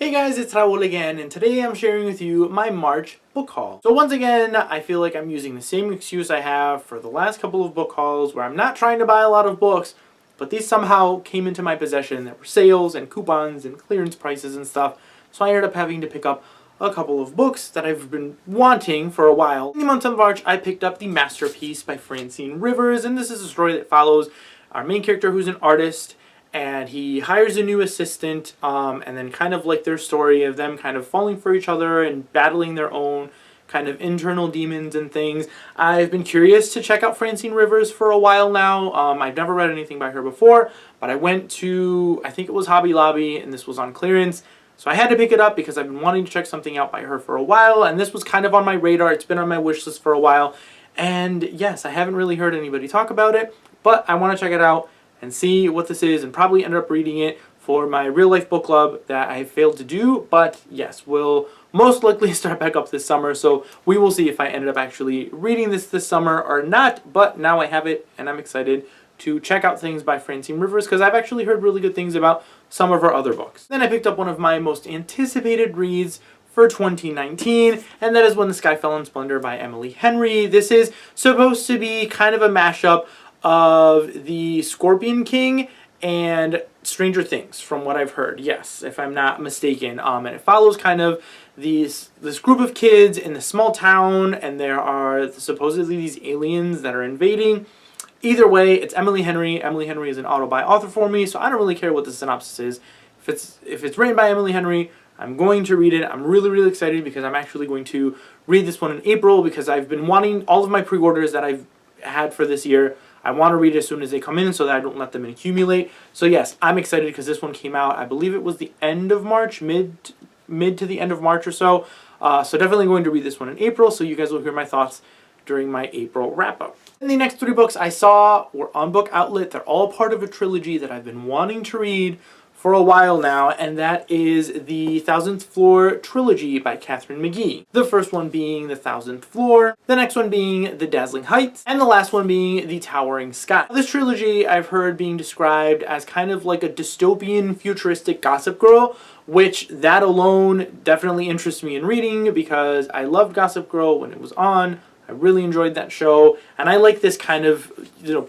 Hey guys, it's Raul again, and today I'm sharing with you my March book haul. So once again, I feel like I'm using the same excuse I have for the last couple of book hauls where I'm not trying to buy a lot of books, but these somehow came into my possession. There were sales and coupons and clearance prices and stuff, so I ended up having to pick up a couple of books that I've been wanting for a while. In the month of March, I picked up The Masterpiece by Francine Rivers, and this is a story that follows our main character who's an artist, and he hires a new assistant, and then kind of like their story of them kind of falling for each other and battling their own kind of internal demons and things. I've been curious to check out Francine Rivers for a while now. I've never read anything by her before, but I went to, I think it was Hobby Lobby, and this was on clearance. So I had to pick it up because I've been wanting to check something out by her for a while, and this was kind of on my radar. It's been on my wish list for a while, and yes, I haven't really heard anybody talk about it, but I want to check it out and see what this is, and probably end up reading it for my real life book club that I failed to do. But yes, we'll most likely start back up this summer, so we will see if I ended up actually reading this summer or not. But now I have it, and I'm excited to check out things by Francine Rivers because I've actually heard really good things about some of her other books. Then I picked up one of my most anticipated reads for 2019, and that is When the Sky Fell in Splendor by Emily Henry. This is supposed to be kind of a mashup of The Scorpion King and Stranger Things, from what I've heard. Yes, if I'm not mistaken. And it follows kind of this group of kids in this small town, and there are supposedly these aliens that are invading. Either way, it's Emily Henry. Emily Henry is an auto-buy author for me, so I don't really care what the synopsis is. If it's written by Emily Henry, I'm going to read it. I'm really, really excited because I'm actually going to read this one in April because I've been wanting all of my pre-orders that I've had for this year. I want to read it as soon as they come in so that I don't let them accumulate. So yes, I'm excited because this one came out, I believe it was the end of March, mid to the end of March or so. So definitely going to read this one in April, so you guys will hear my thoughts during my April wrap-up. And the next 3 books I saw were on Book Outlet. They're all part of a trilogy that I've been wanting to read for a while now, and that is the 1000th Floor Trilogy by Katharine McGee. The first one being The 1000th Floor, the next one being The Dazzling Heights, and the last one being The Towering Sky. This trilogy I've heard being described as kind of like a dystopian, futuristic Gossip Girl, which that alone definitely interests me in reading because I loved Gossip Girl when it was on. I really enjoyed that show, and I like this kind of,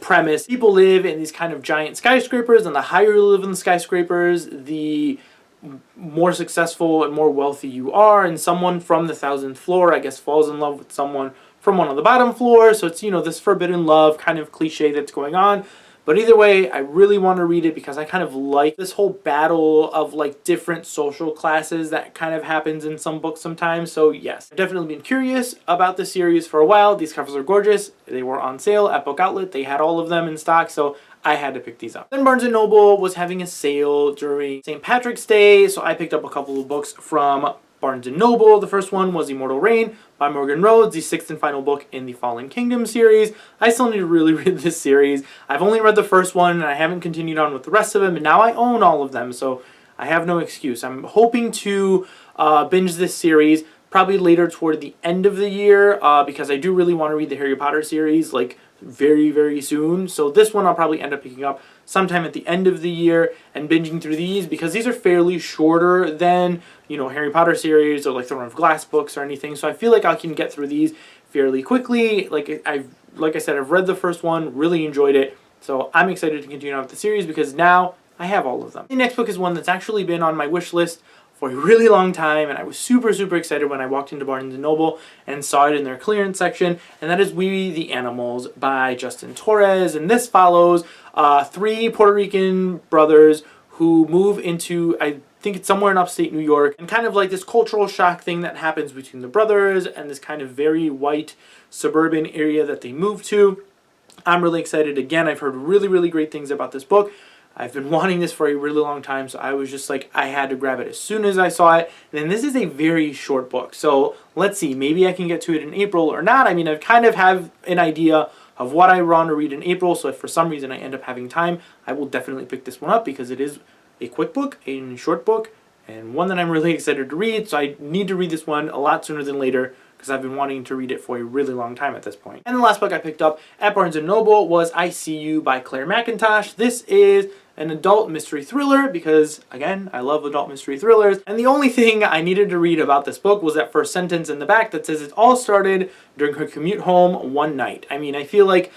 premise. People live in these kind of giant skyscrapers, and the higher you live in the skyscrapers, the more successful and more wealthy you are, and someone from the 1000th floor, I guess, falls in love with someone from one of the bottom floors, so it's, this forbidden love kind of cliche that's going on. But either way, I really want to read it because I kind of like this whole battle of different social classes that kind of happens in some books sometimes. So yes, I've definitely been curious about the series for a while. These covers are gorgeous. They were on sale at Book Outlet. They had all of them in stock, so I had to pick these up. Then Barnes & Noble was having a sale during St. Patrick's Day, so I picked up a couple of books from Barnes & Noble. The first one was Immortal Rain by Morgan Rhodes, the 6th and final book in the Fallen Kingdom series. I still need to really read this series. I've only read the first one, and I haven't continued on with the rest of them, and now I own all of them, so I have no excuse. I'm hoping to binge this series probably later toward the end of the year because I do really want to read the Harry Potter series very, very soon. So this one I'll probably end up picking up sometime at the end of the year and binging through these because these are fairly shorter than, Harry Potter series or Throne of Glass books or anything. So I feel like I can get through these fairly quickly. Like I said, I've read the first one, really enjoyed it. So I'm excited to continue on with the series because now I have all of them. The next book is one that's actually been on my wish list for a really long time, and I was super, super excited when I walked into Barnes & Noble and saw it in their clearance section, and that is We the Animals by Justin Torres. And this follows 3 Puerto Rican brothers who move into, I think it's somewhere in upstate New York, and kind of this cultural shock thing that happens between the brothers and this kind of very white suburban area that they move to. I'm really excited. Again, I've heard really, really great things about this book. I've been wanting this for a really long time, so I was just I had to grab it as soon as I saw it. And then this is a very short book, so let's see, maybe I can get to it in April or not. I mean, I kind of have an idea of what I want to read in April, so if for some reason I end up having time, I will definitely pick this one up because it is a quick book, a short book, and one that I'm really excited to read, so I need to read this one a lot sooner than later because I've been wanting to read it for a really long time at this point. And the last book I picked up at Barnes & Noble was I See You by Claire McIntosh. This is an adult mystery thriller because, again, I love adult mystery thrillers. And the only thing I needed to read about this book was that first sentence in the back that says it all started during her commute home one night. I mean, I feel like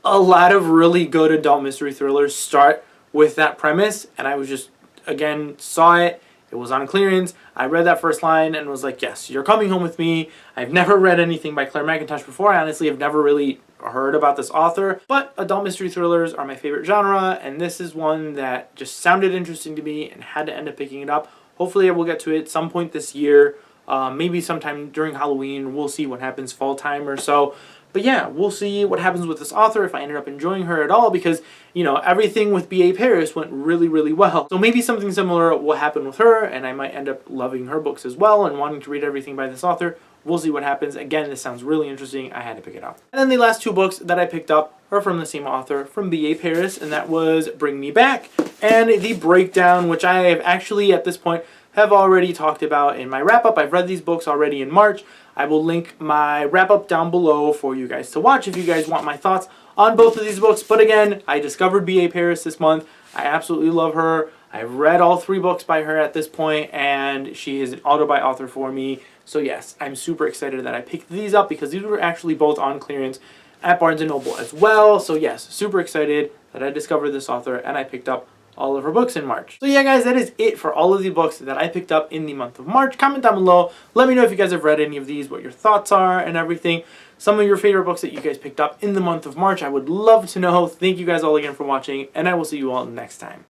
a lot of really good adult mystery thrillers start with that premise, and I was just, again, saw it. It was on clearance. I read that first line and was like, yes, you're coming home with me. I've never read anything by Claire McIntosh before. I honestly have never really heard about this author, but adult mystery thrillers are my favorite genre, and this is one that just sounded interesting to me and had to end up picking it up. Hopefully I will get to it some point this year, maybe sometime during Halloween. We'll see what happens, fall time or so. But yeah, we'll see what happens with this author, if I ended up enjoying her at all, because, you know, everything with B.A. Paris went really, really well. So maybe something similar will happen with her, and I might end up loving her books as well and wanting to read everything by this author. We'll see what happens. Again, this sounds really interesting. I had to pick it up. And then the last two books that I picked up are from the same author, from B.A. Paris, and that was Bring Me Back and The Breakdown, which I have actually, at this point, have already talked about in my wrap-up. I've read these books already in March. I will link my wrap-up down below for you guys to watch if you guys want my thoughts on both of these books. But again, I discovered B.A. Paris this month. I absolutely love her. I've read all 3 books by her at this point, and she is an auto-buy author for me. So yes, I'm super excited that I picked these up because these were actually both on clearance at Barnes & Noble as well. So yes, super excited that I discovered this author and I picked up all of her books in March. So yeah, guys, that is it for all of the books that I picked up in the month of March. Comment down below. Let me know if you guys have read any of these, what your thoughts are and everything. Some of your favorite books that you guys picked up in the month of March. I would love to know. Thank you guys all again for watching, and I will see you all next time.